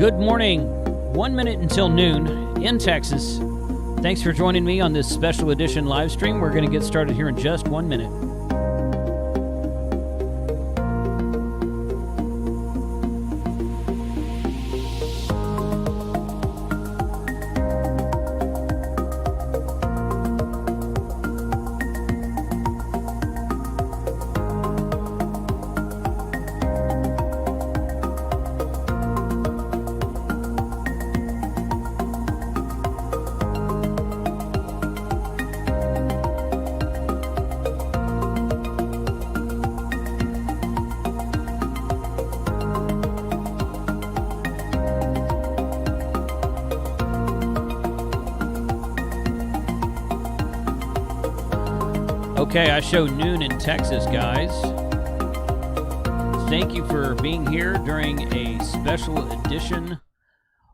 Good morning. 1 minute until noon in Texas. Thanks for joining me on this special edition live stream. We're going to get started here in just 1 minute. Okay, I show noon in Texas, guys. Thank you for being here during a special edition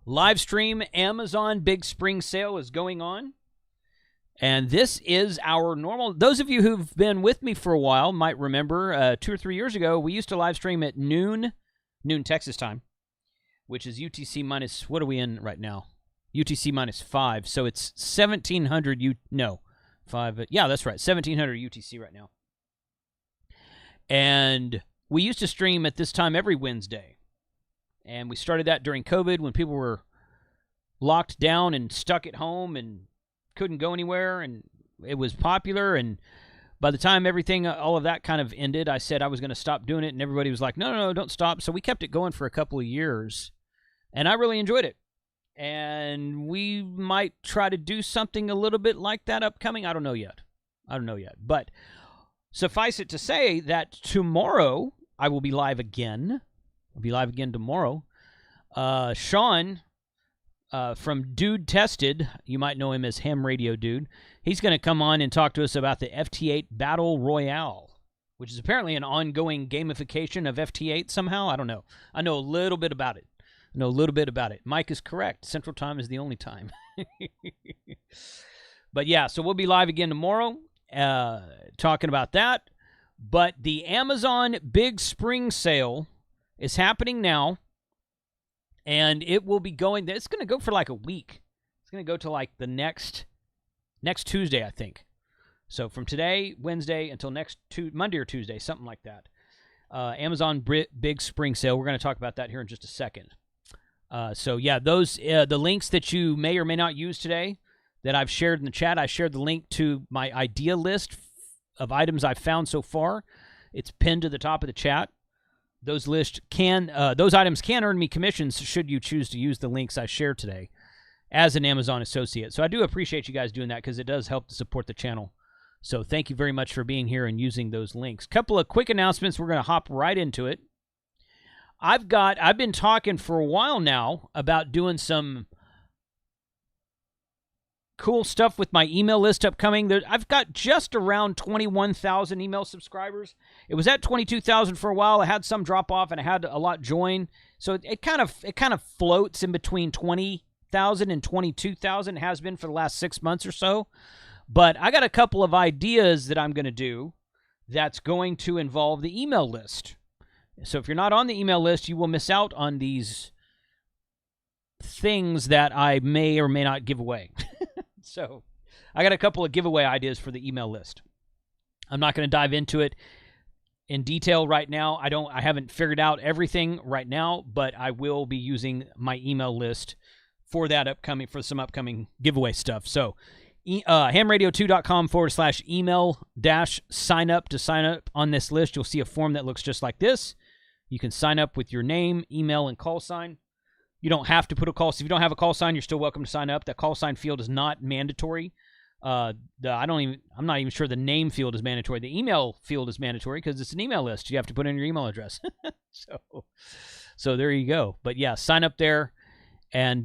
live stream. Amazon Big Spring Sale is going on. And this is our normal. Those of you who've been with me for a while might remember 2 or 3 years ago, we used to live stream at noon Texas time, which is UTC minus, what are we in right now? UTC minus 5. So it's 1700 yeah, that's right. 1700 UTC right now. And we used to stream at this time every Wednesday. And we started that during COVID when people were locked down and stuck at home and couldn't go anywhere. And it was popular. And by the time everything, all of that kind of ended, I said I was going to stop doing it. And everybody was like, no, don't stop. So we kept it going for a couple of years. And I really enjoyed it. And we might try to do something a little bit like that upcoming. I don't know yet. But suffice it to say that tomorrow I will be live again. I'll be live again tomorrow. Sean from Dude Tested, you might know him as Ham Radio Dude. He's going to come on and talk to us about the FT8 Battle Royale, which is apparently an ongoing gamification of FT8 somehow. I don't know. I know a little bit about it. Mike is correct. Central Time is the only time. But yeah, so we'll be live again tomorrow talking about that. But the Amazon Big Spring Sale is happening now. And it will be going, it's going to go for like a week. It's going to go to like the next Tuesday, I think. So from today, Wednesday, until next Monday or Tuesday, something like that. Amazon Big Spring Sale. We're going to talk about that here in just a second. So yeah, those the links that you may or may not use today that I've shared in the chat. I shared the link to my idea list of items I've found so far. It's pinned to the top of the chat. Those items can earn me commissions should you choose to use the links I shared today as an Amazon associate. So I do appreciate you guys doing that because it does help to support the channel. So thank you very much for being here and using those links. Couple of quick announcements. We're going to hop right into it. I've been talking for a while now about doing some cool stuff with my email list upcoming. I've got just around 21,000 email subscribers. It was at 22,000 for a while. I had some drop off and I had a lot join. So it kind of floats in between 20,000 and 22,000. It has been for the last 6 months or so. But I got a couple of ideas that I'm going to do that's going to involve the email list. So if you're not on the email list, you will miss out on these things that I may or may not give away. So I got a couple of giveaway ideas for the email list. I'm not going to dive into it in detail right now. I haven't figured out everything right now, but I will be using my email list for some upcoming giveaway stuff. So hamradio2.com/email-sign up to sign up on this list. You'll see a form that looks just like this. You can sign up with your name, email, and call sign. You don't have to put a call. So if you don't have a call sign, you're still welcome to sign up. That call sign field is not mandatory. I'm not even sure the name field is mandatory. The email field is mandatory because it's an email list. You have to put in your email address. So there you go. But yeah, sign up there and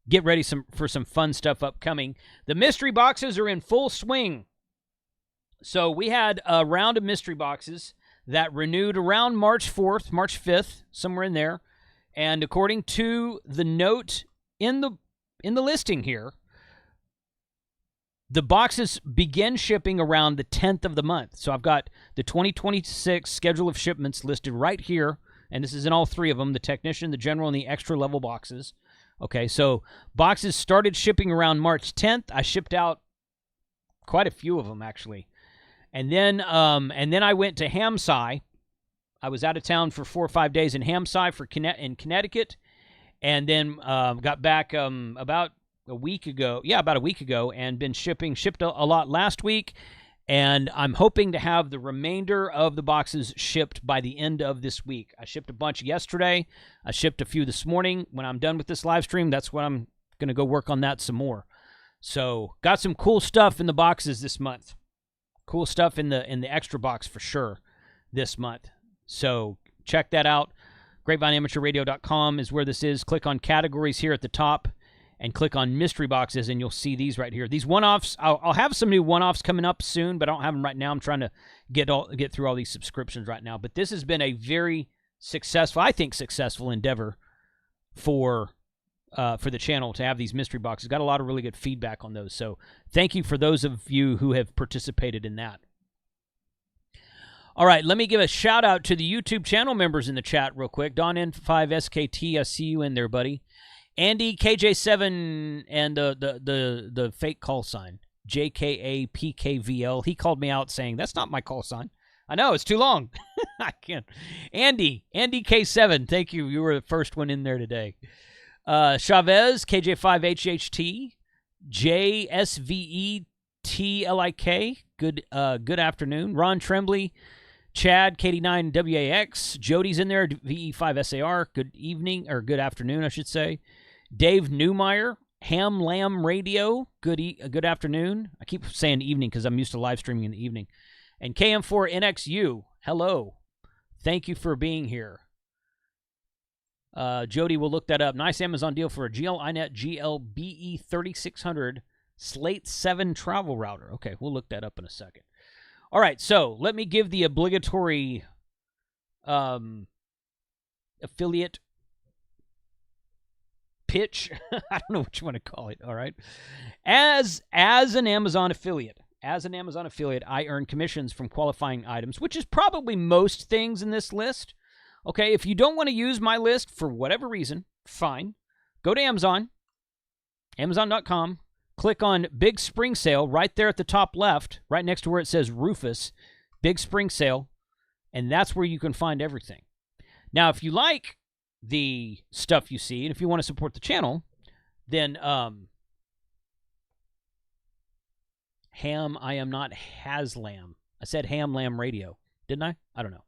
get ready for some fun stuff upcoming. The mystery boxes are in full swing. So we had a round of mystery boxes that renewed around March 4th, March 5th, somewhere in there. And according to the note in the listing here, the boxes begin shipping around the 10th of the month. So I've got the 2026 schedule of shipments listed right here and this is in all three of them, the technician, the general, and the extra level boxes. Okay, so boxes started shipping around March 10th. I shipped out quite a few of them, actually. And then I went to Hamsci. I was out of town for 4 or 5 days in Hamsci in Connecticut, and then got back about a week ago. Yeah, about a week ago, and been shipped a lot last week. And I'm hoping to have the remainder of the boxes shipped by the end of this week. I shipped a bunch yesterday. I shipped a few this morning. When I'm done with this live stream, that's when I'm going to go work on that some more. So got some cool stuff in the boxes this month. Cool stuff in the extra box for sure this month. So check that out. GrapevineAmateurRadio.com is where this is. Click on categories here at the top and click on mystery boxes, and you'll see these right here. These one-offs, I'll have some new one-offs coming up soon, but I don't have them right now. I'm trying to get through all these subscriptions right now. But this has been a very successful, I think, successful endeavor for the channel to have these mystery boxes. Got a lot of really good feedback on those. So thank you for those of you who have participated in that. All right, let me give a shout-out to the YouTube channel members in the chat real quick. Don N5SKT, I see you in there, buddy. Andy, KJ7, and the fake call sign, JKAPKVL. He called me out saying, that's not my call sign. I know, it's too long. I can't. Andy K7, thank you. You were the first one in there today. Chavez, KJ5HHT, JSVETLIK, good afternoon. Ron Tremblay, Chad, KD9WAX, Jody's in there, VE5SAR, good evening, or good afternoon, I should say. Dave Newmeyer, Ham Lamb Radio, good afternoon. I keep saying evening because I'm used to live streaming in the evening. And KM4NXU, hello. Thank you for being here. Jody will look that up. Nice Amazon deal for a GL iNet GLBE 3600 Slate 7 travel router. Okay, we'll look that up in a second. All right, so let me give the obligatory affiliate pitch. I don't know what you want to call it, all right? As an Amazon affiliate, I earn commissions from qualifying items, which is probably most things in this list. Okay, if you don't want to use my list for whatever reason, fine. Go to Amazon, Amazon.com, click on Big Spring Sale right there at the top left, right next to where it says Rufus, Big Spring Sale, and that's where you can find everything. Now, if you like the stuff you see, and if you want to support the channel, then Ham, I am not Haslam. I said Ham Lamb Radio, didn't I? I don't know.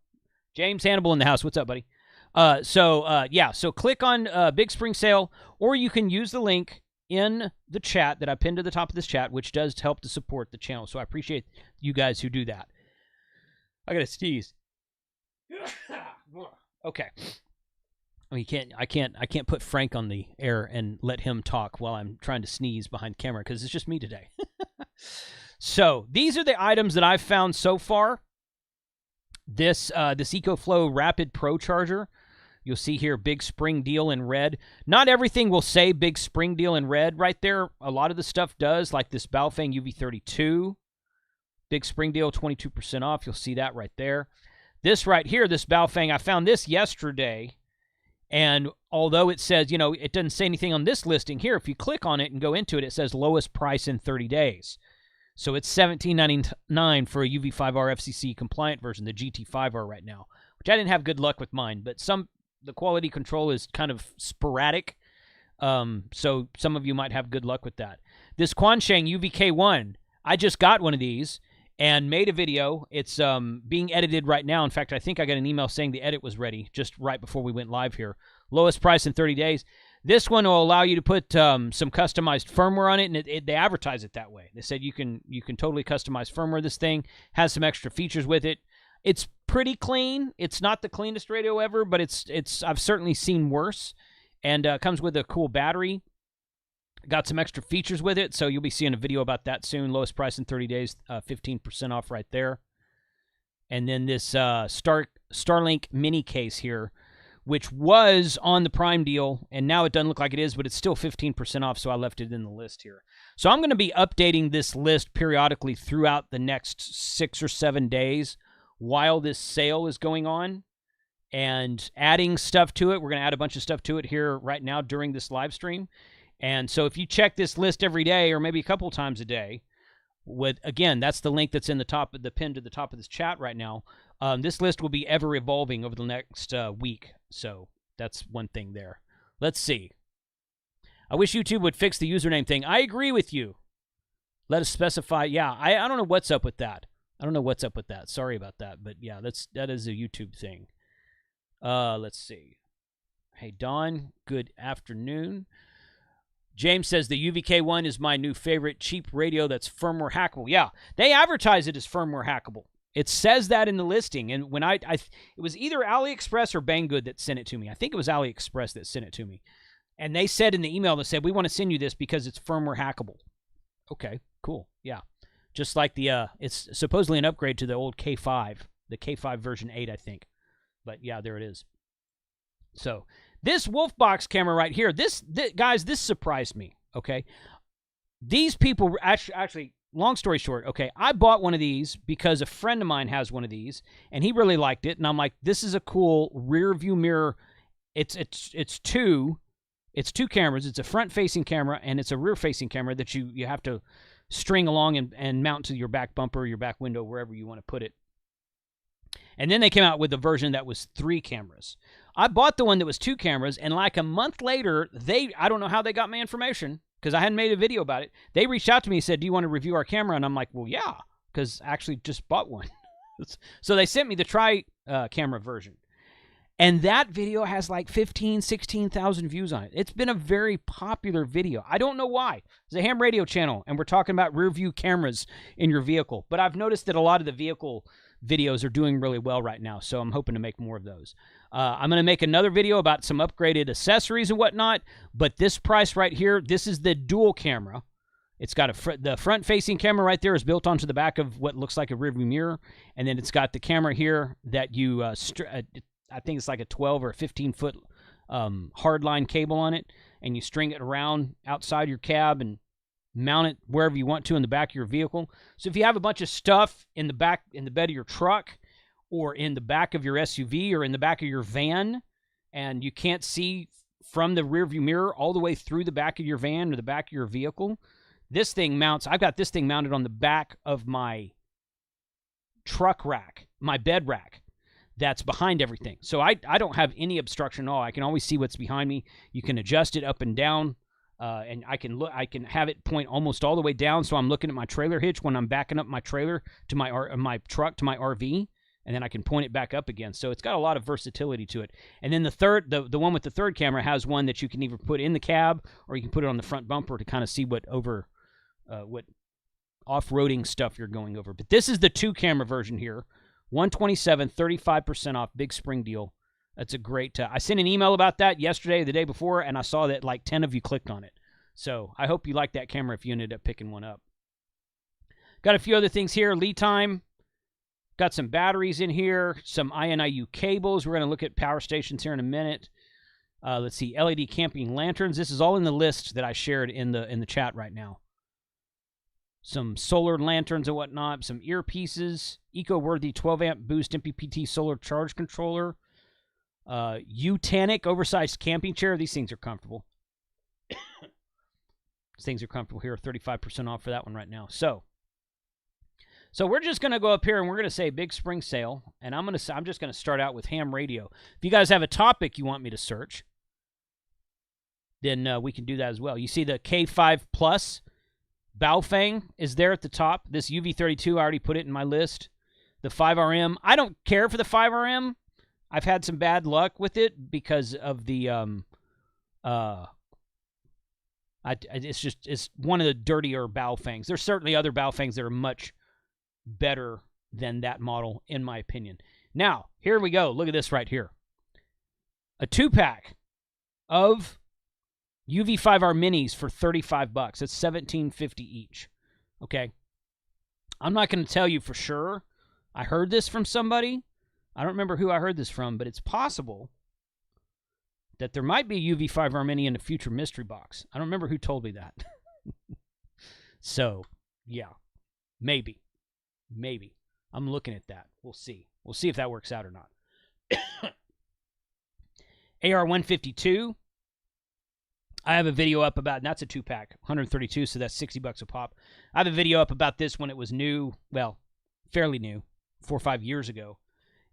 James Hannibal in the house. What's up, buddy? So click on Big Spring Sale, or you can use the link in the chat that I pinned to the top of this chat, which does help to support the channel. So I appreciate you guys who do that. I gotta sneeze. Okay. I can't put Frank on the air and let him talk while I'm trying to sneeze behind camera because it's just me today. So these are the items that I've found so far. This EcoFlow Rapid Pro Charger. You'll see here, big spring deal in red. Not everything will say big spring deal in red right there. A lot of the stuff does, like this Baofeng UV32. Big spring deal, 22% off. You'll see that right there. This right here, this Baofeng, I found this yesterday. And although it says, it doesn't say anything on this listing here, if you click on it and go into it, it says lowest price in 30 days. So it's $17.99 for a UV5R FCC compliant version, the GT5R right now, which I didn't have good luck with mine, but the quality control is kind of sporadic. So some of you might have good luck with that. This Quansheng UVK1, I just got one of these and made a video. It's being edited right now. In fact, I think I got an email saying the edit was ready just right before we went live here. Lowest price in 30 days. This one will allow you to put some customized firmware on it, and they advertise it that way. They said you can totally customize firmware. This thing has some extra features with it. It's pretty clean. It's not the cleanest radio ever, but it's I've certainly seen worse. And comes with a cool battery. Got some extra features with it, so you'll be seeing a video about that soon. Lowest price in 30 days, 15% off right there. And then this Starlink mini case here, which was on the Prime deal, and now it doesn't look like it is, but it's still 15% off, so I left it in the list here. So I'm going to be updating this list periodically throughout the next 6 or 7 days while this sale is going on. and adding stuff to it. We're going to add a bunch of stuff to it here right now during this live stream. And so if you check this list every day or maybe a couple times a day, again, that's the link that's in the top of the pin to the top of this chat right now. This list will be ever evolving over the next week. So that's one thing there. Let's see. I wish YouTube would fix the username thing. I agree with you. Let us specify. Yeah, I don't know what's up with that. Sorry about that. But yeah, that is a YouTube thing. Let's see. Hey, Don, good afternoon. James says the UVK1 is my new favorite cheap radio that's firmware hackable. Yeah, they advertise it as firmware hackable. It says that in the listing. And when it was either AliExpress or Banggood that sent it to me. I think it was AliExpress that sent it to me. And they said in the email, they said, we want to send you this because it's firmware hackable. Okay, cool. Yeah. Just like it's supposedly an upgrade to the old K5, the K5 version 8, I think. But yeah, there it is. So this Wolfbox camera right here, guys, this surprised me, okay? These people, actually, long story short, okay, I bought one of these because a friend of mine has one of these, and he really liked it, and I'm like, this is a cool rear view mirror. It's two cameras. It's a front-facing camera, and it's a rear-facing camera that you have to string along and mount to your back bumper, your back window, wherever you want to put it. And then they came out with a version that was 3 cameras. I bought the one that was 2 cameras, and like a month later, I don't know how they got my information, because I hadn't made a video about it. They reached out to me and said, do you want to review our camera? And I'm like, well, yeah, because I actually just bought one. So they sent me the tri-camera version. And that video has like 16,000 views on it. It's been a very popular video. I don't know why. It's a ham radio channel, and we're talking about rear view cameras in your vehicle. But I've noticed that a lot of the vehicle videos are doing really well right now, so I'm hoping to make more of those. I'm going to make another video about some upgraded accessories and whatnot, but this price right here, this is the dual camera. It's got the front-facing camera right there is built onto the back of what looks like a rearview mirror, and then it's got the camera here that you I think it's like a 12 or 15-foot hardline cable on it, and you string it around outside your cab and mount it wherever you want to in the back of your vehicle. So if you have a bunch of stuff in the bed of your truck, or in the back of your SUV, or in the back of your van, and you can't see from the rearview mirror all the way through the back of your van or the back of your vehicle, this thing mounts. I've got this thing mounted on the back of my truck rack, my bed rack. That's behind everything. So I don't have any obstruction at all. I can always see what's behind me. You can adjust it up and down, and I can have it point almost all the way down, so I'm looking at my trailer hitch when I'm backing up my trailer to my truck to my RV, and then I can point it back up again. So it's got a lot of versatility to it. And then the one with the third camera has one that you can either put in the cab or you can put it on the front bumper to kind of see what off-roading stuff you're going over. But this is the 2-camera version here. $127, 35% off, big spring deal. That's a great... I sent an email about that yesterday, the day before, and I saw that like 10 of you clicked on it. So I hope you like that camera if you ended up picking one up. Got a few other things here. Lead time. Got some batteries in here. Some INIU cables. We're going to look at power stations here in a minute. Let's see. LED camping lanterns. This is all in the list that I shared in the chat right now. Some solar lanterns and whatnot, some earpieces, eco-worthy 12-amp boost MPPT solar charge controller, Utanic oversized camping chair. These things are comfortable. These things are comfortable here. 35% off for that one right now. So we're just going to go up here and we're going to say big spring sale, and I'm just going to start out with ham radio. If you guys have a topic you want me to search, then we can do that as well. You see the K5 Plus. Baofeng is there at the top. This UV32, I already put it in my list. The 5RM, I don't care for the 5RM. I've had some bad luck with it because of the it's one of the dirtier Baofengs. There's certainly other Baofengs that are much better than that model, in my opinion. Now, here we go. Look at this right here. A 2-pack of UV5R minis for $35. That's $17.50 each. Okay. I'm not going to tell you for sure. I heard this from somebody. I don't remember who I heard this from, but it's possible that there might be a UV5R mini in a future mystery box. I don't remember who told me that. So, yeah. Maybe. I'm looking at that. We'll see. We'll see if that works out or not. AR-152. I have a video up about, and that's a 2-pack, 132, so that's $60 a pop. I have a video up about this when it was new, well, fairly new, 4 or 5 years ago,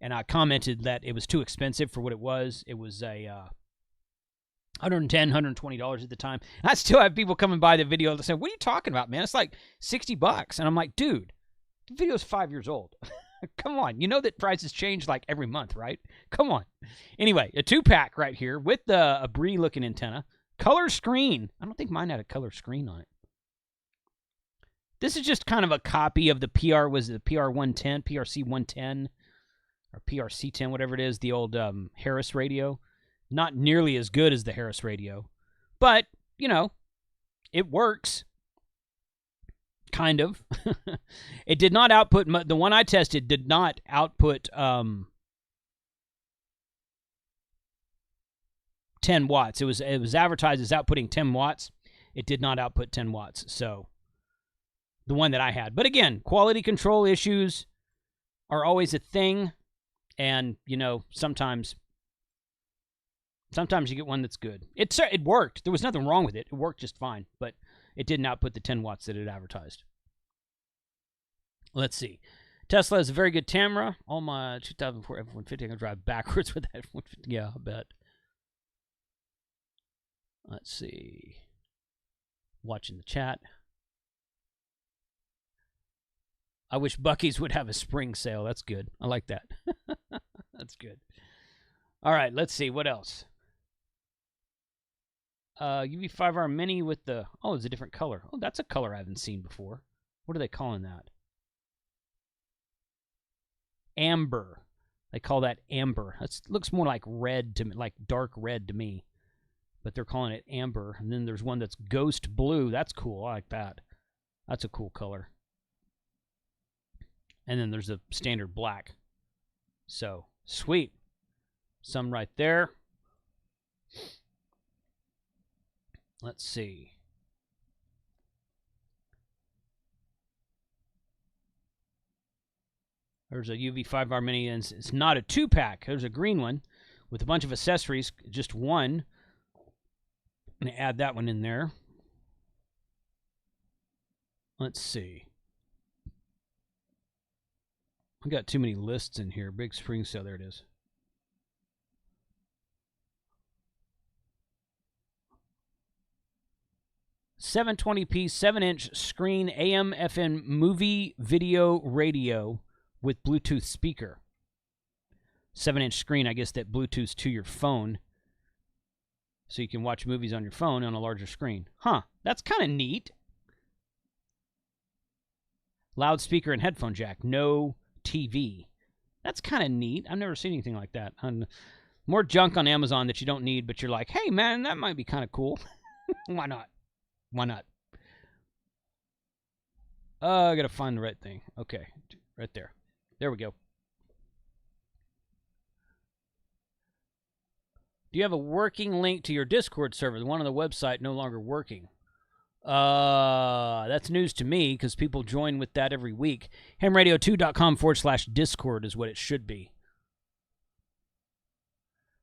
and I commented that it was too expensive for what it was. It was a $110, $120 at the time. I still have people coming by the video and say, "What are you talking about, man? It's like $60." And I'm like, dude, the video's 5 years old. Come on. You know that prices change like every month, right? Come on. Anyway, a 2-pack right here with a Brie-looking antenna. Color screen. I don't think mine had a color screen on it. This is just kind of a copy of the PR110, PRC110, or PRC10, whatever it is, the old Harris radio. Not nearly as good as the Harris radio. But, you know, it works. Kind of. It did not output, the one I tested did not output 10 watts. It was advertised as outputting 10 watts. It did not output 10 watts. So, the one that I had. But again, quality control issues are always a thing. And, you know, sometimes you get one that's good. It worked. There was nothing wrong with it. It worked just fine. But it didn't output the 10 watts that it advertised. Let's see. Tesla has a very good camera. All my 2004 F-150, I can drive backwards with that F-150. Yeah, I bet. Let's see. Watching the chat. I wish Buc-ee's would have a spring sale. That's good. I like that. That's good. All right, let's see. What else? UV5R Mini with the... Oh, it's a different color. Oh, that's a color I haven't seen before. What are they calling that? Amber. They call that amber. That looks more like red to me, like dark red to me. But they're calling it amber. And then there's one that's ghost blue. That's cool. I like that. That's a cool color. And then there's a standard black. So, sweet. Some right there. Let's see. There's a UV5R Mini, and it's not a 2-pack. There's a green one with a bunch of accessories, just one. I'm going to add that one in there. Let's see. I got too many lists in here. Big spring sale. There it is. $720p, 7-inch screen, AM, FM, movie, video, radio with Bluetooth speaker. 7-inch screen, I guess that Bluetooths to your phone. So you can watch movies on your phone on a larger screen. Huh, that's kind of neat. Loudspeaker and headphone jack. No TV. That's kind of neat. I've never seen anything like that. More junk on Amazon that you don't need, but you're like, hey, man, that might be kind of cool. Why not? Why not? I got to find the right thing. Okay, right there. There we go. Do you have a working link to your Discord server? The one on the website no longer working. That's news to me because people join with that every week. hamradio2.com/Discord is what it should be.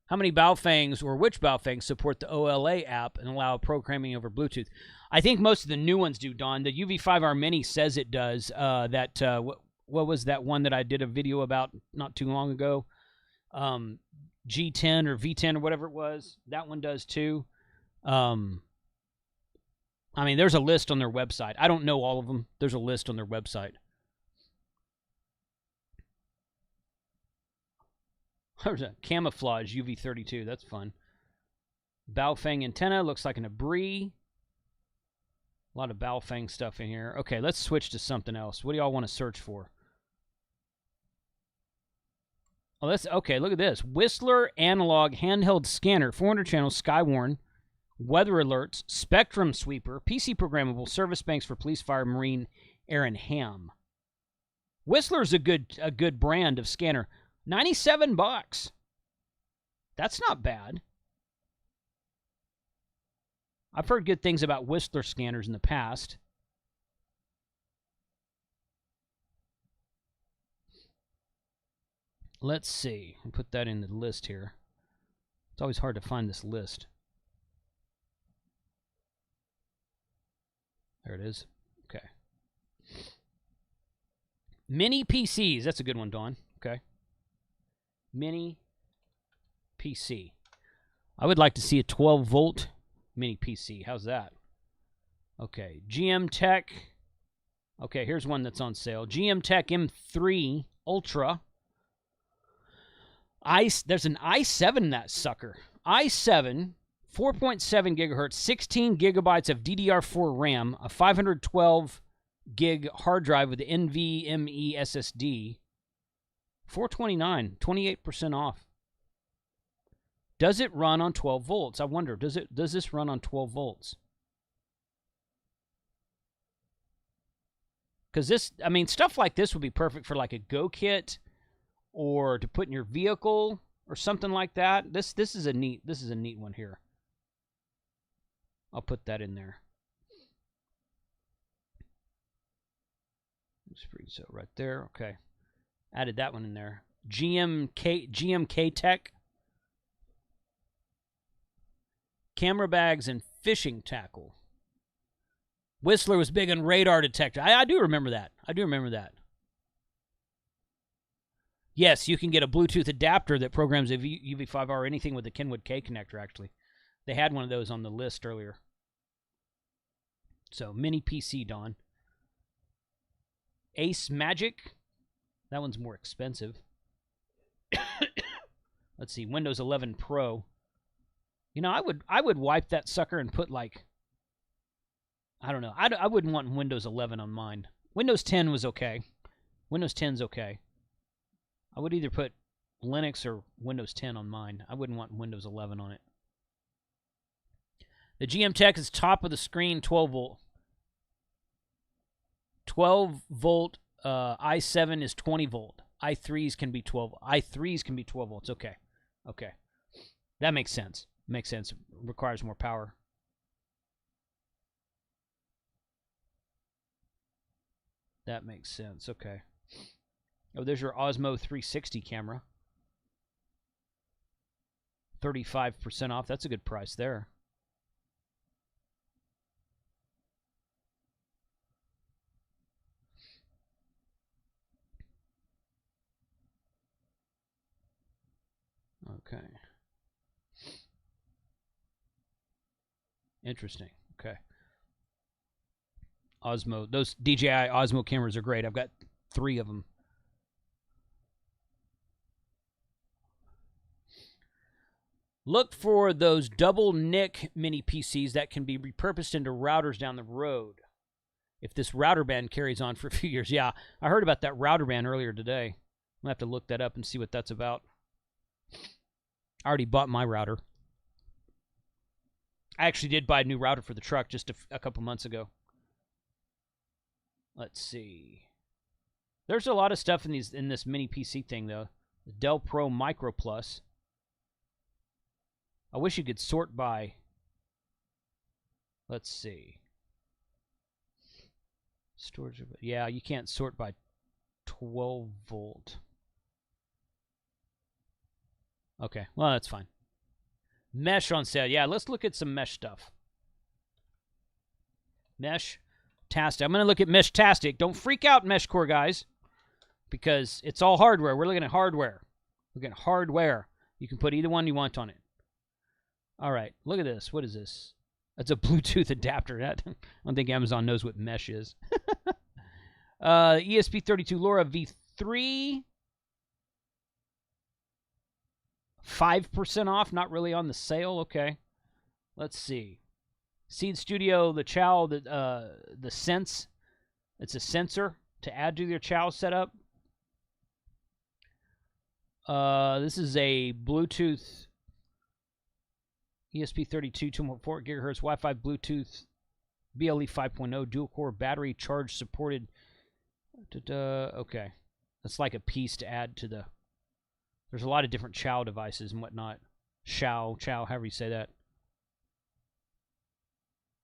How many Baofangs or which Baofangs support the OLA app and allow programming over Bluetooth? I think most of the new ones do, Don. The UV5R Mini says it does. What was that one that I did a video about not too long ago? G10 or V10 or whatever it was. That one does too. I mean, there's a list on their website. I don't know all of them. There's a list on their website. There's a camouflage UV32. That's fun. Baofeng antenna. Looks like an Abri. A lot of Baofeng stuff in here. Okay, let's switch to something else. What do y'all want to search for? Oh, that's okay. Look at this. Whistler analog handheld scanner. 400 channels. Skywarn. Weather alerts. Spectrum sweeper. PC programmable. Service banks for police, fire, marine, air, and ham. Whistler's a good brand of scanner. $97. That's not bad. I've heard good things about Whistler scanners in the past. Let's see. I'll put that in the list here. It's always hard to find this list. There it is. Okay. Mini PCs. That's a good one, Dawn. Okay. Mini PC. I would like to see a 12-volt mini PC. How's that? Okay. GM Tech. Okay, here's one that's on sale. GM Tech M3 Ultra. There's an i7 in that sucker. i7, 4.7 gigahertz, 16 gigabytes of DDR4 RAM, a 512 gig hard drive with the NVMe SSD. $429, 28% off. Does it run on 12 volts? I wonder, does this run on 12 volts? Because this, I mean, stuff like this would be perfect for like a Go kit or to put in your vehicle or something like that. This is a neat one here. I'll put that in there. Just freeze it right there. Okay. Added that one in there. GMK Tech. Camera bags and fishing tackle. Whistler was big on radar detector. I do remember that. Yes, you can get a Bluetooth adapter that programs a UV5R or anything with a Kenwood K connector, actually. They had one of those on the list earlier. So, mini PC, Don. Ace Magic. That one's more expensive. Let's see, Windows 11 Pro. You know, I would wipe that sucker and put like, I don't know. I wouldn't want Windows 11 on mine. Windows 10 was okay. Windows 10's okay. I would either put Linux or Windows 10 on mine. I wouldn't want Windows 11 on it. The GM Tech is top of the screen, 12 volt. 12 volt. i7 is 20 volt. i3s can be 12. i3s can be 12 volts. Okay. Okay. That makes sense. Makes sense. Requires more power. That makes sense. Okay. Oh, there's your Osmo 360 camera. 35% off. That's a good price there. Okay. Interesting. Okay. Osmo. Those DJI Osmo cameras are great. I've got 3 of them. Look for those double NIC mini PCs that can be repurposed into routers down the road. If this router ban carries on for a few years. Yeah, I heard about that router ban earlier today. I'm going to have to look that up and see what that's about. I already bought my router. I actually did buy a new router for the truck just a couple months ago. Let's see. There's a lot of stuff in this mini PC thing, though. The Dell Pro Micro Plus. I wish you could sort by. Let's see. Storage. Yeah, you can't sort by 12 volt. Okay, well, that's fine. Mesh on sale. Yeah, let's look at some mesh stuff. Mesh-tastic. I'm going to look at Mesh-tastic. Don't freak out, MeshCore guys, because it's all hardware. We're looking at hardware. Looking at hardware. You can put either one you want on it. All right, look at this. What is this? That's a Bluetooth adapter. I don't think Amazon knows what mesh is. ESP32 LoRa V3. 5% off, not really on the sale. Okay. Let's see. Seed Studio, the Chow, the Sense. It's a sensor to add to your Chow setup. This is a Bluetooth ESP32 2.4 gigahertz Wi-Fi Bluetooth BLE 5.0 dual-core battery charge supported. Okay. That's like a piece to add to the... There's a lot of different Chow devices and whatnot. Chow, however you say that.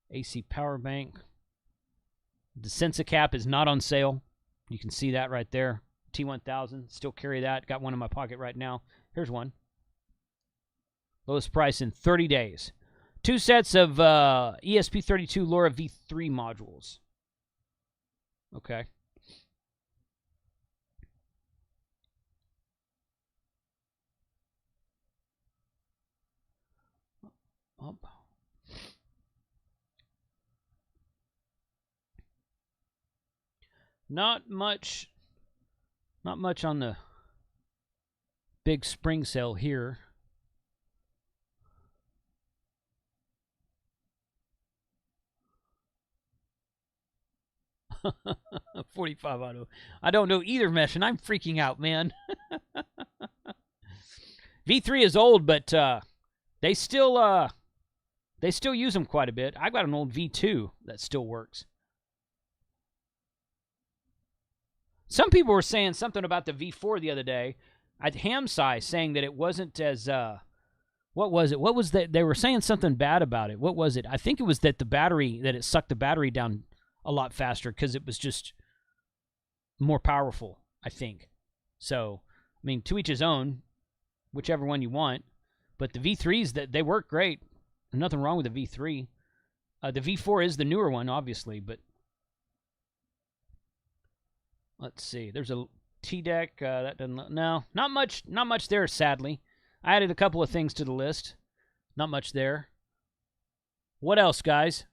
AC power bank. The SensaCap is not on sale. You can see that right there. T1000, still carry that. Got one in my pocket right now. Here's one. Lowest price in 30 days. 2 sets of ESP32 LoRa V3 modules. Okay. Up. Not much on the big spring sale here. $45 auto. I don't know either mesh, and I'm freaking out, man. V3 is old, but they still use them quite a bit. I got an old V2 that still works. Some people were saying something about the V4 the other day at Hamsci, saying that it wasn't as what was it? What was that? They were saying something bad about it. What was it? I think it was that it sucked the battery down a lot faster because it was just more powerful, I think. So, I mean, to each his own, whichever one you want. But the V3s, they work great. Nothing wrong with the V3. The V4 is the newer one, obviously, but let's see. There's a T-Deck. That doesn't... No, not much there, sadly. I added a couple of things to the list. Not much there. What else, guys?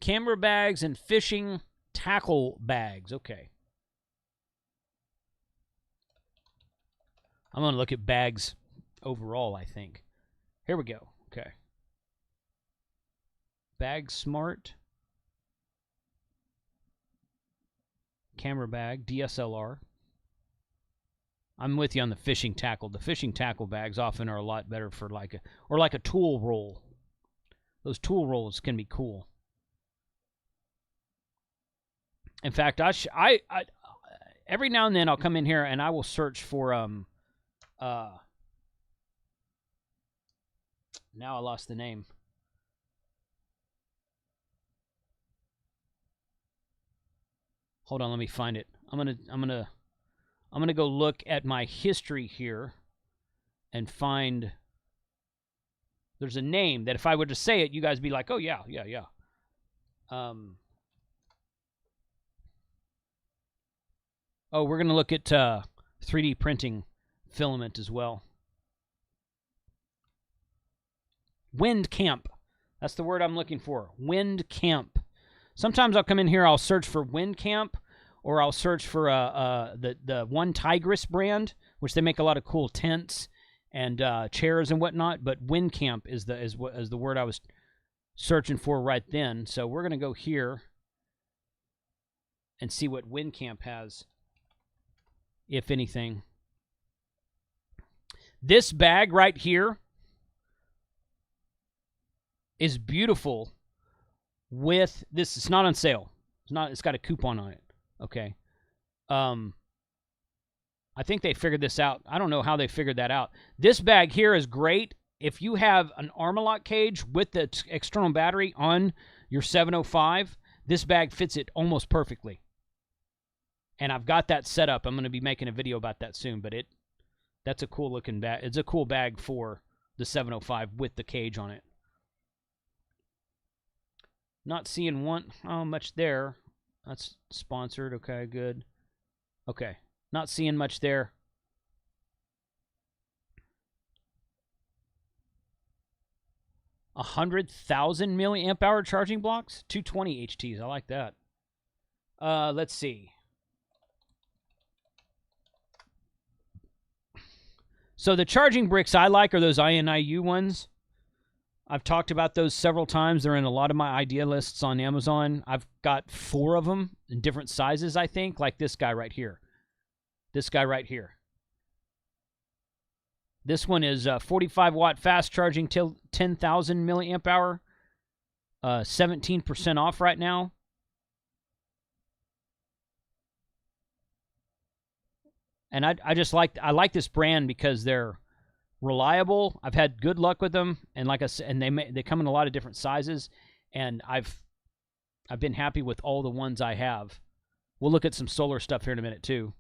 Camera bags and fishing tackle bags. Okay. I'm going to look at bags overall, I think. Here we go. Okay. Bag Smart. Camera bag. DSLR. I'm with you on the fishing tackle. The fishing tackle bags often are a lot better for like a tool roll. Those tool rolls can be cool. In fact, I every now and then I'll come in here and I will search for now I lost the name. Hold on, let me find it. I'm gonna go look at my history here and find. There's a name that if I were to say it, you guys would be like, oh yeah. Oh, we're going to look at 3D printing filament as well. Wind camp. That's the word I'm looking for. Wind camp. Sometimes I'll come in here, I'll search for Wind Camp, or I'll search for the One Tigris brand, which they make a lot of cool tents and chairs and whatnot. But Wind Camp is the word I was searching for right then. So we're going to go here and see what Wind Camp has, if anything. This bag right here is beautiful with this. It's not on sale. It's got a coupon on it. Okay. I think they figured this out. I don't know how they figured that out. This bag here is great if you have an Armalot cage with the external battery on your 705. This bag fits it almost perfectly. And I've got that set up. I'm going to be making a video about that soon, but that's a cool looking bag. It's a cool bag for the 705 with the cage on it. Not seeing much there. That's sponsored. Okay, good. Okay, not seeing much there. A 100,000 milliamp hour charging blocks, 220 HTs. I like that. Let's see. So the charging bricks I like are those INIU ones. I've talked about those several times. They're in a lot of my idea lists on Amazon. I've got 4 of them in different sizes, I think, like this guy right here. This guy right here. This one is 45-watt fast charging till 10,000 milliamp hour. 17% off right now. And I just like this brand because they're reliable. I've had good luck with them, and like I said, and they come in a lot of different sizes. And I've I've been happy with all the ones I have. We'll look at some solar stuff here in a minute, too.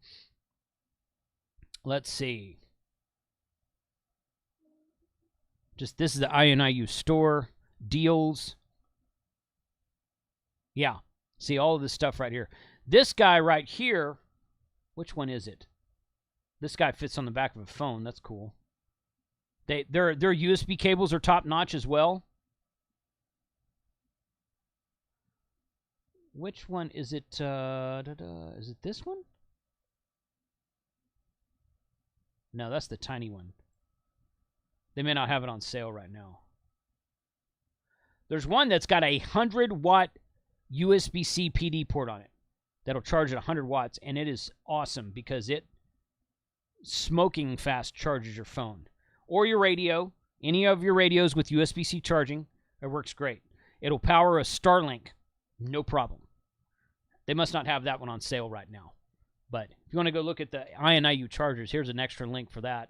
Let's see. Just this is the INIU store. Deals. Yeah. See all of this stuff right here. This guy right here, which one is it? This guy fits on the back of a phone. That's cool. Their USB cables are top notch as well. Which one is it? Is it this one? No, that's the tiny one. They may not have it on sale right now. There's one that's got a 100-watt USB-C PD port on it that'll charge at 100 watts, and it is awesome because it smoking fast charges your phone or your radio. Any of your radios with USB-C charging, it works great. It'll power a Starlink, no problem. They must not have that one on sale right now. But if you want to go look at the INIU chargers, here's an extra link for that.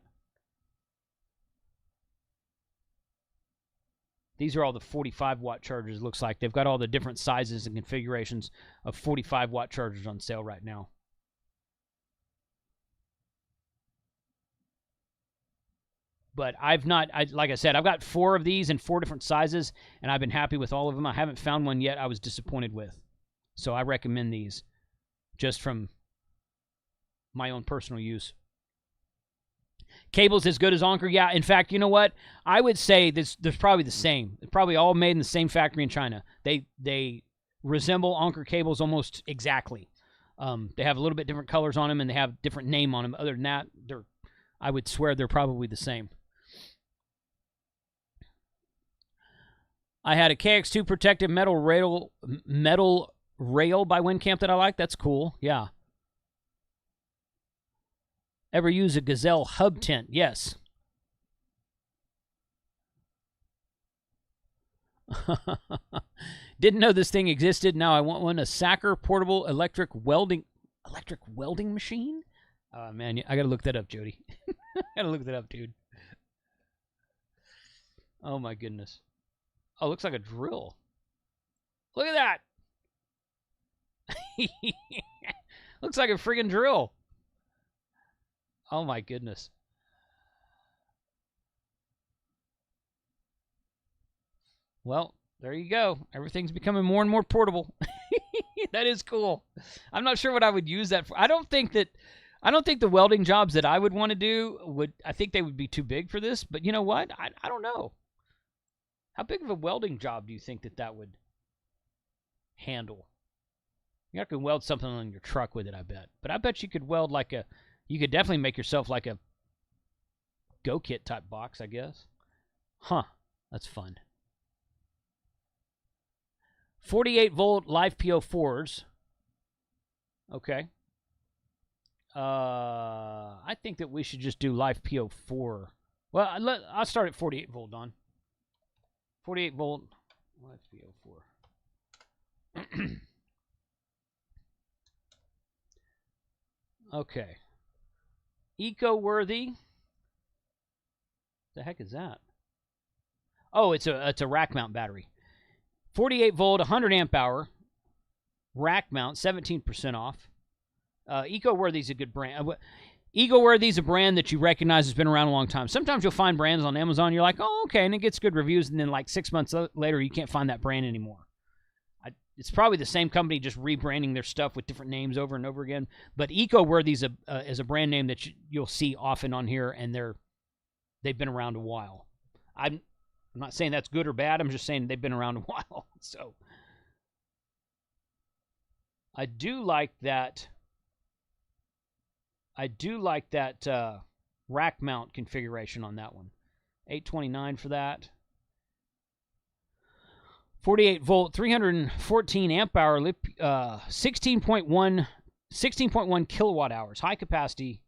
These are all the 45-watt chargers, looks like. They've got all the different sizes and configurations of 45-watt chargers on sale right now. But like I said, I've got 4 of these in 4 different sizes, and I've been happy with all of them. I haven't found one yet I was disappointed with. So I recommend these just from my own personal use. Cables as good as Anker? Yeah, in fact, you know what? I would say they're probably the same. They're probably all made in the same factory in China. They resemble Anker cables almost exactly. They have a little bit different colors on them, and they have different name on them. Other than that, I would swear they're probably the same. I had a KX2 protective metal rail by WinCamp that I like. That's cool. Yeah. Ever use a Gazelle hub tent? Yes. Didn't know this thing existed. Now I want one. A Sacker portable electric welding machine? Man, I gotta look that up, Jody. I gotta look that up, dude. Oh my goodness. Oh, looks like a drill. Look at that. Looks like a friggin' drill. Oh my goodness. Well, there you go. Everything's becoming more and more portable. That is cool. I'm not sure what I would use that for. I don't think the welding jobs that I would want to do I think they would be too big for this, but you know what? I don't know. How big of a welding job do you think that would handle? You're not going to weld something on your truck with it, I bet. But I bet you could weld you could definitely make yourself like a Go Kit type box, I guess. Huh. That's fun. 48-volt Live PO4s. Okay. I think that we should just do Live PO4. Well, I'll start at 48 volt, Don. 48 volt Live PO4. Okay. Eco-worthy. The heck is that? Oh, it's a rack mount battery. 48 volt, 100 amp hour. Rack mount, 17% off. Eco-worthy is a good brand. Eco-worthy is a brand that you recognize has been around a long time. Sometimes you'll find brands on Amazon. You're like, oh, okay, and it gets good reviews, and then like 6 months later, you can't find that brand anymore. It's probably the same company just rebranding their stuff with different names over and over again. But Eco-worthy is a brand name that you'll see often on here, and they've been around a while. I'm not saying that's good or bad. I'm just saying they've been around a while. So I do like that. Rack mount configuration on that one. $829 for that. 48 volt, 314 amp hour, 16.1 kilowatt hours, high capacity.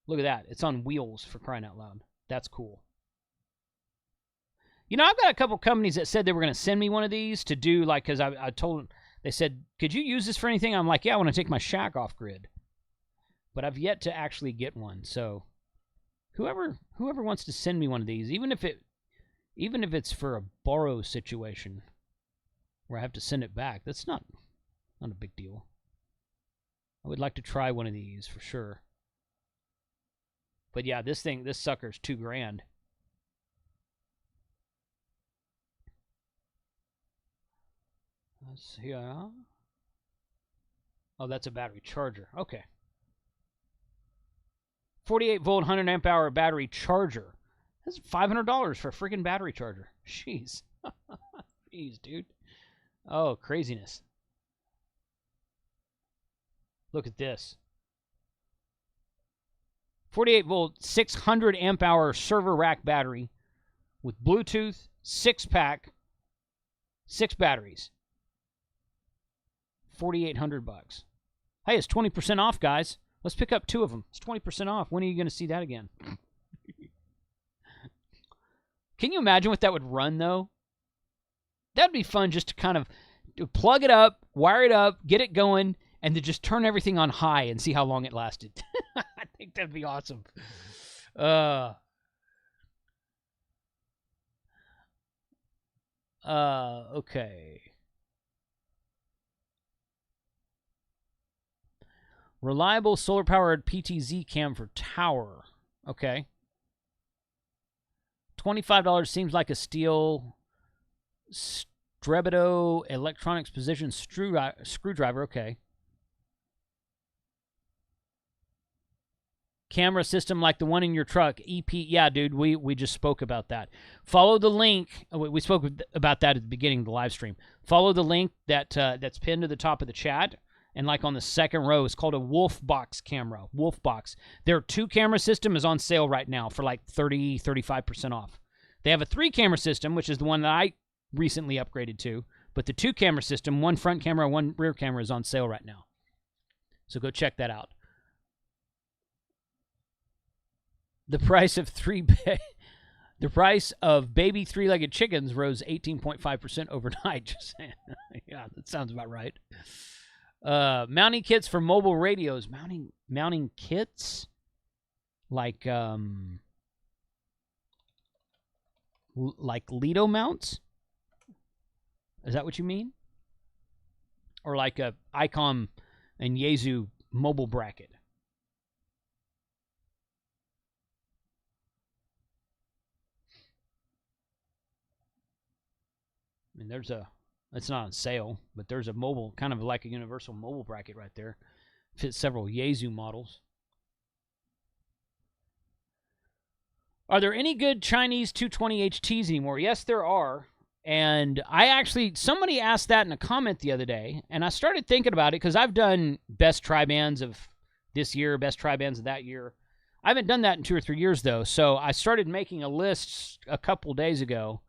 Look at that. It's on wheels, for crying out loud. That's cool. You know, I've got a couple companies that said they were going to send me one of these to do, like, because I told them, they said, could you use this for anything? I'm like, yeah, I want to take my shack off grid. But I've yet to actually get one. So whoever wants to send me one of these, even if it's for a borrow situation, where I have to send it back. That's not a big deal. I would like to try one of these for sure. But yeah, this sucker's $2,000. Let's see. Oh, that's a battery charger. Okay. 48 volt, 100 amp hour battery charger. That's $500 for a freaking battery charger. Jeez. Jeez, dude. Oh, craziness. Look at this. 48 volt, 600 amp hour server rack battery with Bluetooth, 6-pack, 6 batteries. $4,800. Hey, it's 20% off, guys. Let's pick up 2 of them. It's 20% off. When are you going to see that again? Can you imagine what that would run, though? That'd be fun just to kind of plug it up, wire it up, get it going, and to just turn everything on high and see how long it lasted. I think that'd be awesome. Okay. Reliable solar-powered PTZ cam for tower. Okay. $25 seems like a steal. Strebido electronics position screwdriver. Okay. Camera system like the one in your truck. EP. Yeah, dude, we just spoke about that. Follow the link. We spoke about that at the beginning of the live stream. Follow the link that's pinned to the top of the chat. And like on the second row, it's called a Wolf Box camera. Wolf Box. Their 2-camera system is on sale right now for like 30, 35% off. They have a 3-camera system, which is the one that I recently upgraded to. But the 2-camera system, 1 front camera, 1 rear camera, is on sale right now. So go check that out. The price of the price of baby 3-legged chickens rose 18.5% overnight. Just saying. Yeah, that sounds about right. Mounting kits for mobile radios. Mounting kits? Like Lido mounts? Is that what you mean? Or like a ICOM and Yaesu mobile bracket? I mean, it's not on sale, but there's a mobile, kind of like a universal mobile bracket right there. Fits several Yaesu models. Are there any good Chinese 220 HTs anymore? Yes, there are. And somebody asked that in a comment the other day, and I started thinking about it because I've done best tri-bands of this year, best tri-bands of that year. I haven't done that in 2 or 3 years, though, so I started making a list a couple days ago.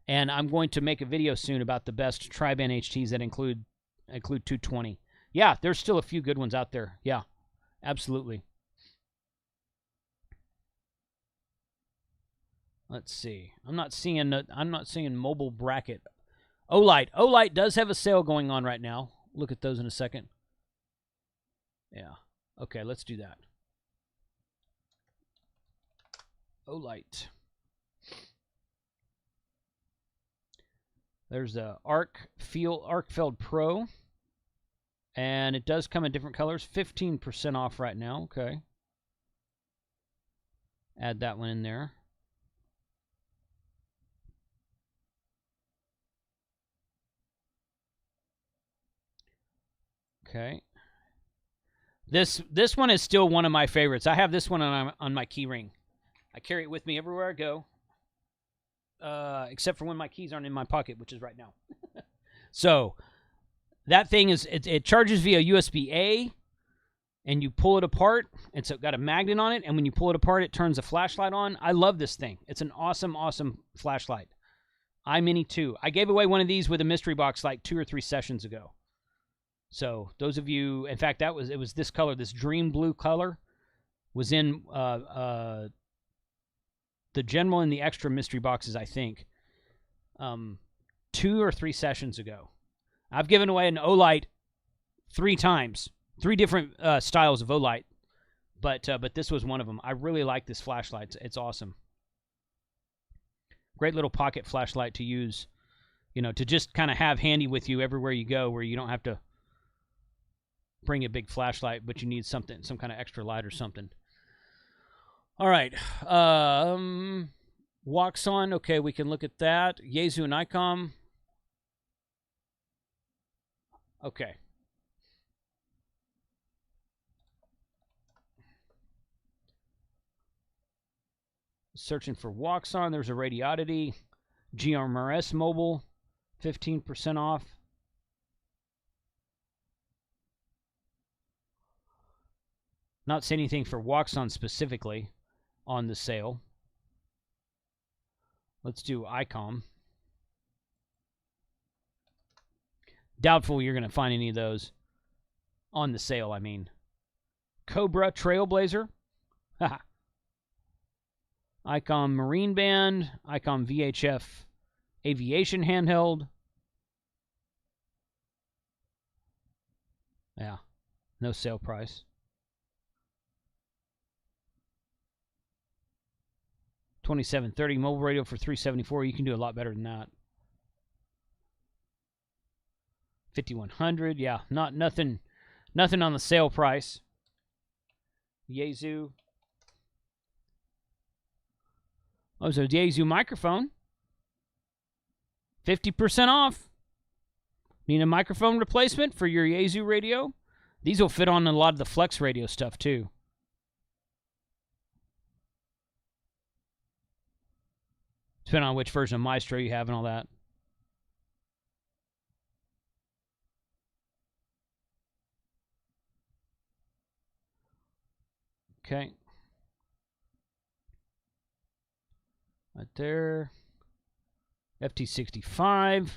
And I'm going to make a video soon about the best tri-band HTs that include 220. Yeah, there's still a few good ones out there. Yeah, absolutely. Let's see. I'm not seeing mobile bracket. Olight does have a sale going on right now. Look at those in a second. Yeah. Okay, let's do that. Olight. There's the Arcfeld Pro, and it does come in different colors. 15% off right now. Okay. Add that one in there. Okay. This one is still one of my favorites. I have this one on my key ring. I carry it with me everywhere I go. Except for when my keys aren't in my pocket, which is right now. So that thing it charges via USB-A, and you pull it apart. It's got a magnet on it, and when you pull it apart, it turns a flashlight on. I love this thing. It's an awesome, awesome flashlight. iMini 2. I gave away one of these with a mystery box like 2 or 3 sessions ago. So those of you, in fact, it was this color, this dream blue color, was in the general and the extra mystery boxes, I think, 2 or 3 sessions ago. I've given away an Olight 3 times, 3 different styles of Olight, but this was one of them. I really like this flashlight. It's awesome. Great little pocket flashlight to use You know, to just kind of have handy with you everywhere you go, where you don't have to bring a big flashlight, but you need something, some kind of extra light or something. All right. Waxon. Okay, we can look at that. Yaesu and ICOM. Okay. Searching for Waxon. There's a Radiodity. GMRS Mobile. 15% off. Not saying anything for Waxon specifically on the sale. Let's do ICOM. Doubtful you're going to find any of those on the sale, I mean. Cobra Trailblazer. ICOM Marine Band. ICOM VHF Aviation Handheld. Yeah, no sale price. $27.30 mobile radio for $374. You can do a lot better than that. $5,100. Yeah, nothing on the sale price. Yaesu. Oh, so Yaesu microphone. 50% off. Need a microphone replacement for your Yaesu radio? These will fit on a lot of the Flex radio stuff too. Depending on which version of Maestro you have and all that. Okay. Right there. FT65.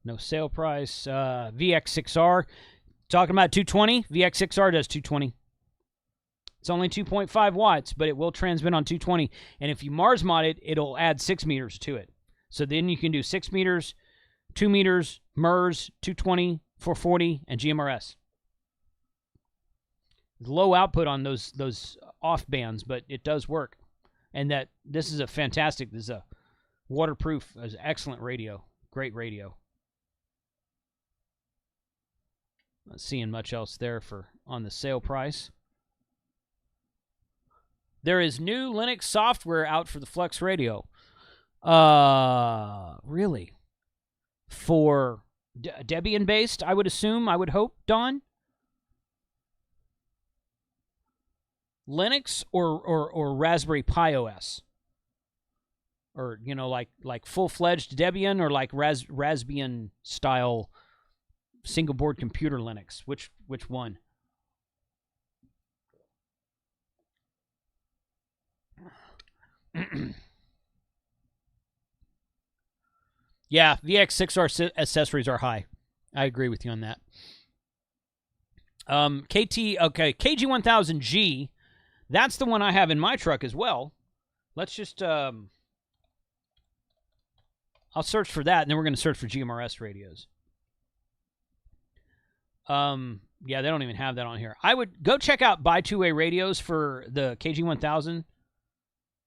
No sale price. VX6R. Talking about 220. VX6R does 220. It's only 2.5 watts, but it will transmit on 220. And if you Mars mod it, it'll add 6 meters to it. So then you can do 6 meters, 2 meters, MERS, 220, 440, and GMRS. Low output on those off bands, but it does work. And that this is a waterproof, excellent radio. Great radio. Not seeing much else there on the sale price. There is new Linux software out for the Flex Radio. Really? For Debian-based, I would assume, I would hope, Don? Linux or Raspberry Pi OS? Or, you know, like full-fledged Debian or like Raspbian-style single-board computer Linux? Which one? Yeah, VX6R accessories are high. I agree with you on that. KG1000G, that's the one I have in my truck as well. Let's just, I'll search for that, and then we're going to search for GMRS radios. Yeah, they don't even have that on here. I would go check out Buy Two-Way radios for the KG1000.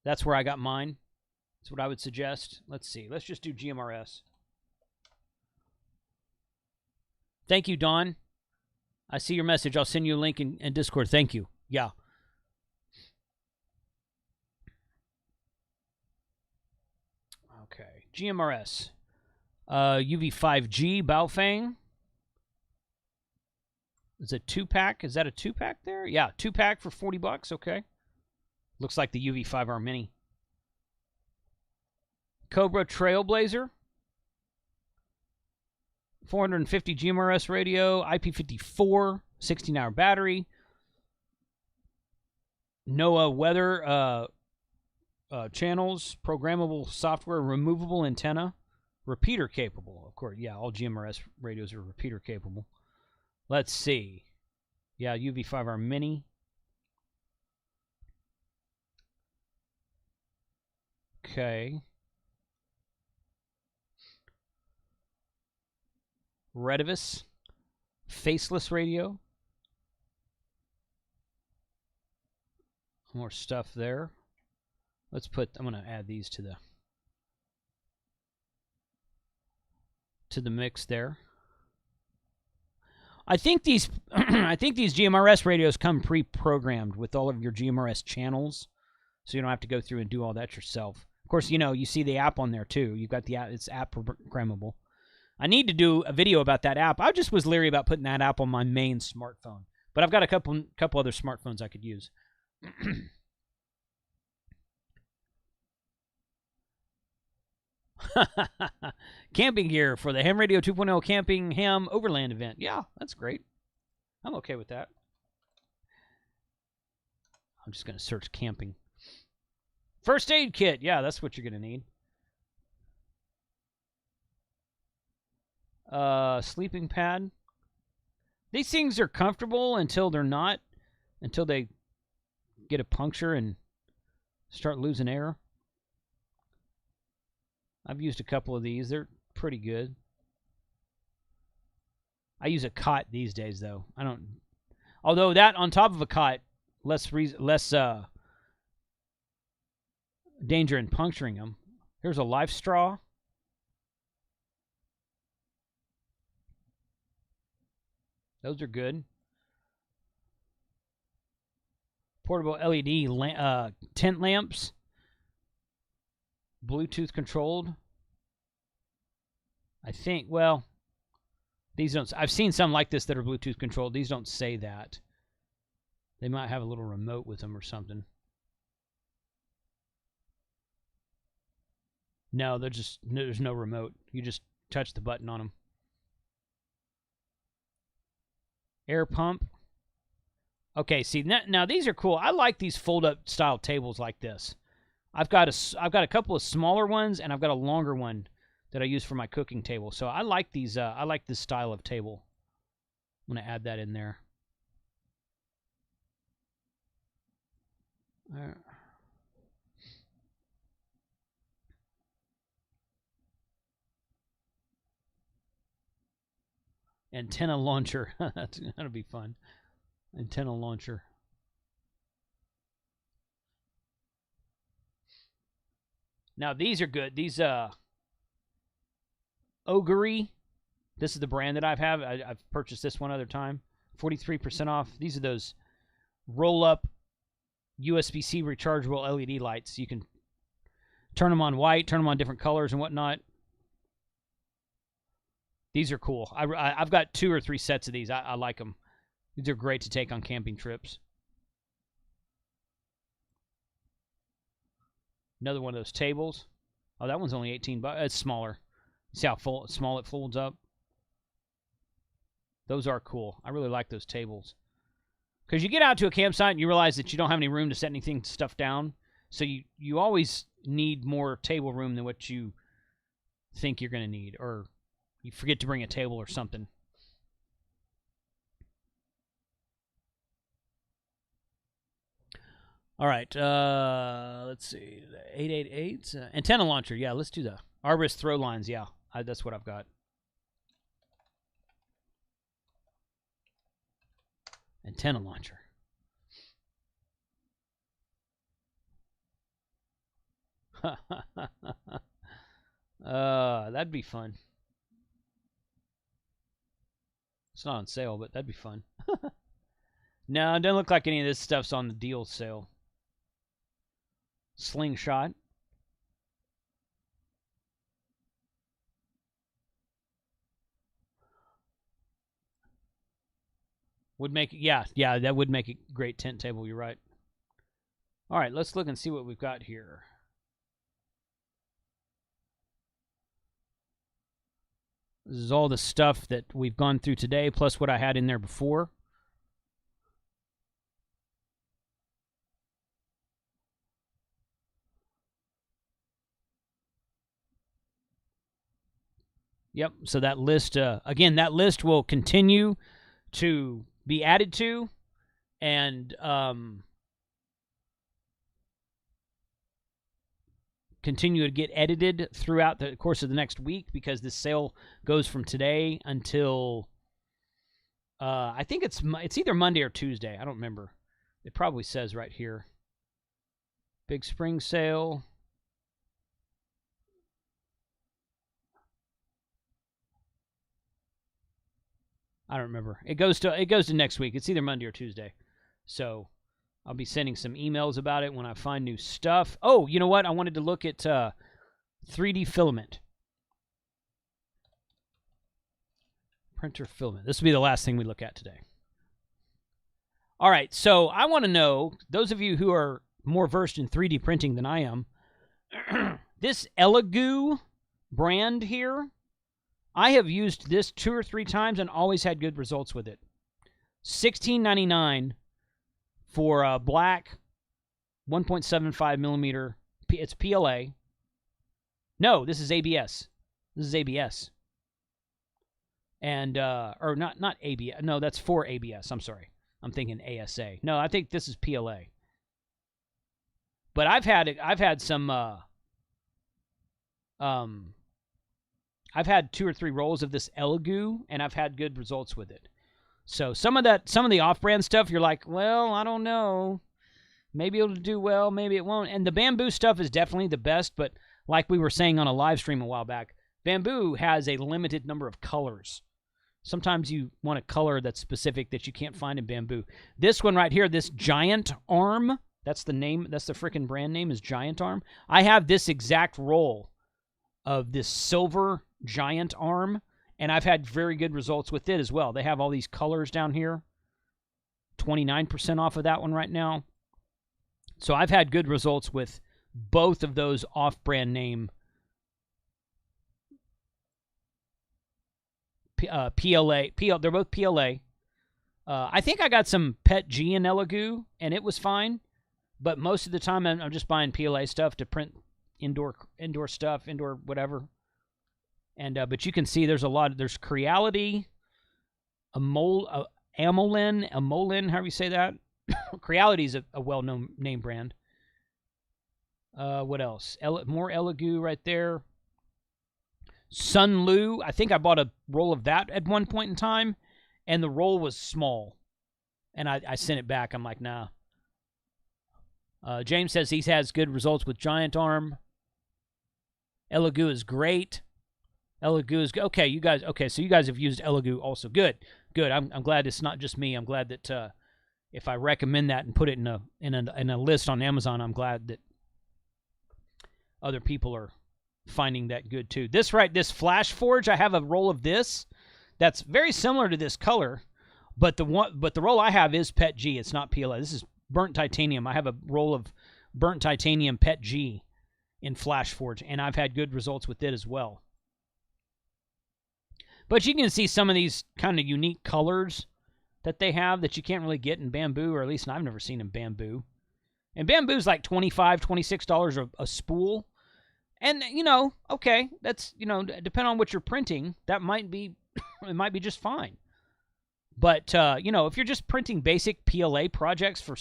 That's where I got mine. That's what I would suggest. Let's see. Let's just do GMRS. Thank you, Don. I see your message. I'll send you a link in Discord. Thank you. Yeah. Okay. GMRS. UV5G Baofeng. Is it 2-pack? Is that a 2-pack there? Yeah, 2-pack for $40. Okay. Looks like the UV5R Mini. Cobra Trailblazer. 450 GMRS radio. IP54. 16-hour battery. NOAA weather channels. Programmable software. Removable antenna. Repeater capable. Of course, yeah, all GMRS radios are repeater capable. Let's see. Yeah, UV5R Mini. Okay. Redivis. Faceless radio. More stuff there. I'm going to add these to the... to the mix there. I think these I think these GMRS radios come pre-programmed with all of your GMRS channels, so you don't have to go through and do all that yourself. Of course, you know, you see the app on there too. You've got the app; it's app programmable. I need to do a video about that app. I just was leery about putting that app on my main smartphone, but I've got a couple other smartphones I could use. Camping gear for the Ham Radio 2.0 Camping Ham Overland event. Yeah, that's great. I'm okay with that. I'm just going to search camping. First aid kit. Yeah, that's what you're going to need. Sleeping pad. These things are comfortable until they're not. Until they get a puncture and start losing air. I've used a couple of these. They're pretty good. I use a cot these days, though. I don't. Although that on top of a cot, less danger in puncturing them. Here's a life straw. Those are good. Portable LED tent lamps. Bluetooth controlled. I think, well, these don't. I've seen some like this that are Bluetooth controlled. These don't say that. They might have a little remote with them or something. No, there's no remote. You just touch the button on them. Air pump. Okay, see, now these are cool. I like these fold-up style tables like this. I've got a couple of smaller ones, and I've got a longer one that I use for my cooking table. So I like these. I like this style of table. I'm gonna add that in there. Antenna launcher. That'll be fun. Antenna launcher. Now these are good. These Ogre. This is the brand that I've purchased this one other time. 43% off. These are those roll-up USB-C rechargeable LED lights. You can turn them on white, turn them on different colors and whatnot. These are cool. I've got 2 or 3 sets of these. I like them. These are great to take on camping trips. Another one of those tables. Oh, that one's only $18. It's smaller. See how small it folds up? Those are cool. I really like those tables. Because you get out to a campsite and you realize that you don't have any room to set stuff down. So you always need more table room than what you think you're going to need. Or you forget to bring a table or something. All right, let's see, 888 antenna launcher. Yeah, let's do the Arbus throw lines. Yeah, that's what I've got. Antenna launcher. That'd be fun. It's not on sale, but that'd be fun. No, it doesn't look like any of this stuff's on the deal sale. Slingshot. Would make it, yeah, that would make a great tent table. You're right. All right, let's look and see what we've got here. This is all the stuff that we've gone through today, plus what I had in there before. Yep, so that list, again, that list will continue to be added to, and continue to get edited throughout the course of the next week, because this sale goes from today until, I think it's either Monday or Tuesday. I don't remember. It probably says right here. Big spring sale. I don't remember. It goes to next week. It's either Monday or Tuesday. So I'll be sending some emails about it when I find new stuff. Oh, you know what? I wanted to look at 3D filament. Printer filament. This will be the last thing we look at today. All right, so I want to know, those of you who are more versed in 3D printing than I am, this Elegoo brand here, I have used this 2 or 3 times and always had good results with it. $16.99 for a black 1.75 millimeter. It's PLA. No, this is ABS. This is ABS. And, or not ABS. No, that's for ABS. I'm sorry. I'm thinking ASA. No, I think this is PLA. But I've had some, I've had 2 or 3 rolls of this Elegoo, and I've had good results with it. So some of the off-brand stuff, you're like, well, I don't know. Maybe it'll do well, maybe it won't. And the Bamboo stuff is definitely the best, but like we were saying on a live stream a while back, Bamboo has a limited number of colors. Sometimes you want a color that's specific that you can't find in Bamboo. This one right here, this Giant Arm, that's the name, that's the frickin' brand name, is Giant Arm. I have this exact roll of this silver Giant Arm, and I've had very good results with it as well. They have all these colors down here. 29% off of that one right now. So I've had good results with both of those off-brand name PLA. They're both PLA. I think I got some Pet G in Elegoo, and it was fine. But most of the time, I'm just buying PLA stuff to print indoor stuff, indoor whatever. And but you can see there's a lot. There's Creality, Amolin, however you say that. Creality is a well-known name brand. What else? More Elegoo right there. Sunlu. I think I bought a roll of that at one point in time, and the roll was small. And I sent it back. I'm like, nah. James says he has good results with Giant Arm. Elegoo is great. Elegoo is okay. You guys, okay? So you guys have used Elegoo also. Good. I'm glad it's not just me. I'm glad that if I recommend that and put it in a list on Amazon, I'm glad that other people are finding that good too. This Flash Forge, I have a roll of this that's very similar to this color, but the roll I have is Pet G. It's not PLA. This is burnt titanium. I have a roll of burnt titanium Pet G in Flash Forge, and I've had good results with it as well. But you can see some of these kind of unique colors that they have that you can't really get in Bamboo, or at least I've never seen in Bamboo. And Bamboo's like $25, $26 a spool. And, okay, that's, depending on what you're printing, that might be, it might be just fine. But, if you're just printing basic PLA projects for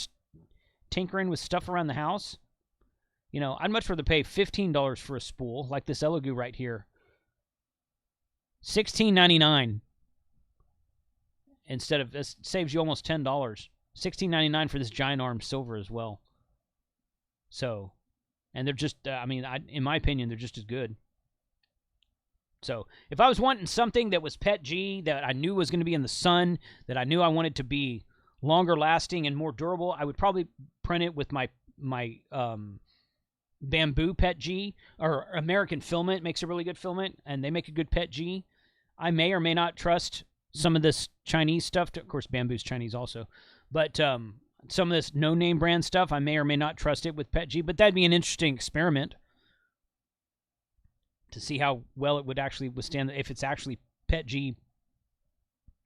tinkering with stuff around the house, I'd much rather pay $15 for a spool, like this Elegoo right here. $16.99 instead of, this saves you almost $10. $16.99 for this Giant Arm silver as well. So, and they're just, in my opinion, they're just as good. So, if I was wanting something that was Pet G, that I knew was going to be in the sun, that I knew I wanted to be longer lasting and more durable, I would probably print it with my Bamboo Pet G, or American Filament makes a really good filament, and they make a good Pet G. I may or may not trust some of this Chinese stuff. Of course, Bamboo's Chinese also. But some of this no-name brand stuff, I may or may not trust it with Pet G. But that'd be an interesting experiment to see how well it would actually withstand, if it's actually Pet G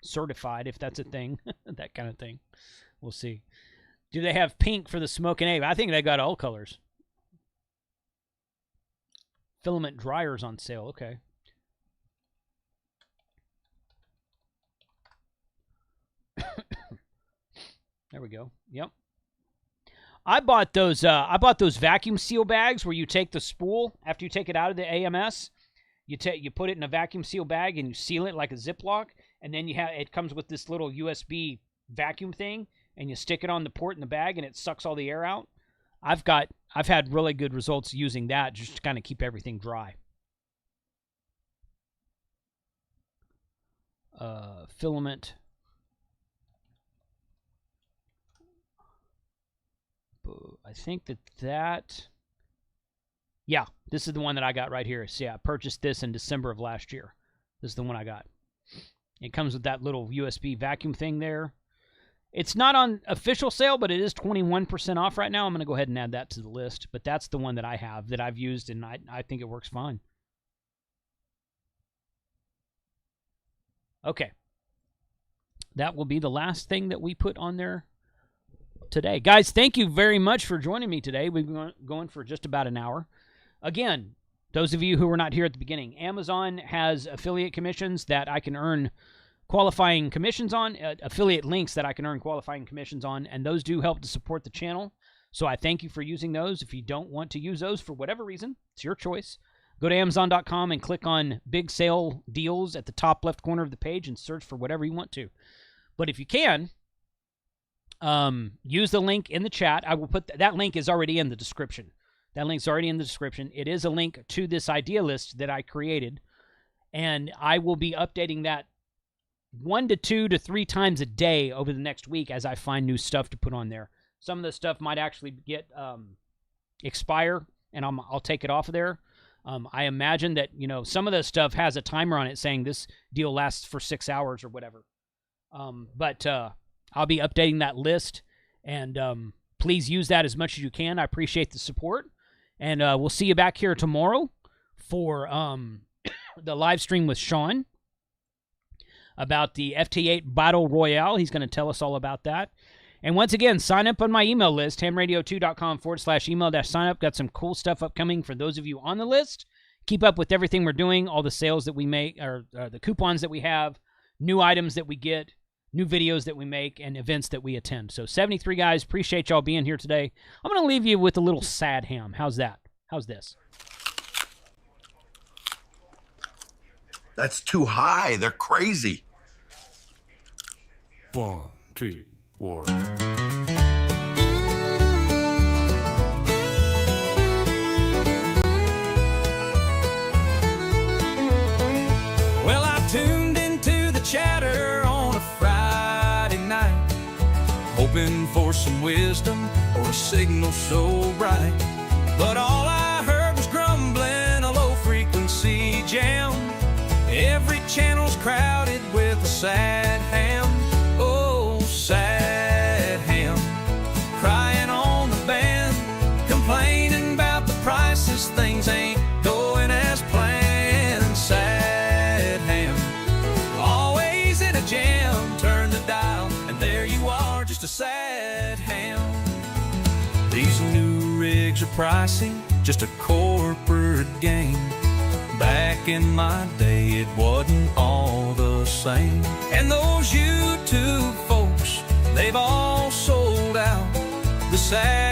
certified, if that's a thing. That kind of thing. We'll see. Do they have pink for the Smokin' Abe? I think they got all colors. Filament dryers on sale. Okay. There we go. Yep. I bought those vacuum seal bags where you take the spool after you take it out of the AMS. You put it in a vacuum seal bag and you seal it like a Ziploc, and then it comes with this little USB vacuum thing, and you stick it on the port in the bag and it sucks all the air out. I've had really good results using that just to kind of keep everything dry. filament. I think that, yeah, this is the one that I got right here. So yeah, I purchased this in December of last year. This is the one I got. It comes with that little USB vacuum thing there. It's not on official sale, but it is 21% off right now. I'm going to go ahead and add that to the list. But that's the one that I have, that I've used, and I think it works fine. Okay. That will be the last thing that we put on there today. Guys, thank you very much for joining me today. We've been going for just about an hour. Again, those of you who were not here at the beginning, Amazon has affiliate commissions that I can earn qualifying commissions on, affiliate links that I can earn qualifying commissions on, and those do help to support the channel. So I thank you for using those. If you don't want to use those for whatever reason, it's your choice. Go to Amazon.com and click on Big Sale Deals at the top left corner of the page and search for whatever you want to. But if you can, use the link in the chat. I will put that link is already in the description. That link's already in the description. It is a link to this idea list that I created, and I will be updating that 1 to 2 to 3 times a day over the next week as I find new stuff to put on there. Some of the stuff might actually get expire, and I'll take it off of there. I imagine that, you know, some of the stuff has a timer on it saying this deal lasts for 6 hours or whatever. But I'll be updating that list, and please use that as much as you can. I appreciate the support, and we'll see you back here tomorrow for the live stream with Sean about the FT8 Battle Royale. He's going to tell us all about that. And once again, sign up on my email list, hamradio2.com/email-sign up. Got some cool stuff upcoming for those of you on the list. Keep up with everything we're doing, all the sales that we make, or the coupons that we have, new items that we get, new videos that we make, and events that we attend. So 73 guys, appreciate y'all being here today. I'm going to leave you with a little sad ham. How's that? How's this? That's too high. They're crazy. 1, 2, 1. Well, I tuned into the chatter on a Friday night, hoping for some wisdom or a signal so bright. But all I heard was grumbling, a low-frequency jam. Every channel's crowded with a sad ham. Oh, sad ham. Crying on the band, complaining about the prices. Things ain't going as planned. Sad ham. Always in a jam. Turn the dial, and there you are, just a sad ham. These new rigs are pricey, just a corporate gain. Back in my day, it wasn't all the same. And those YouTube folks, they've all sold out. The sad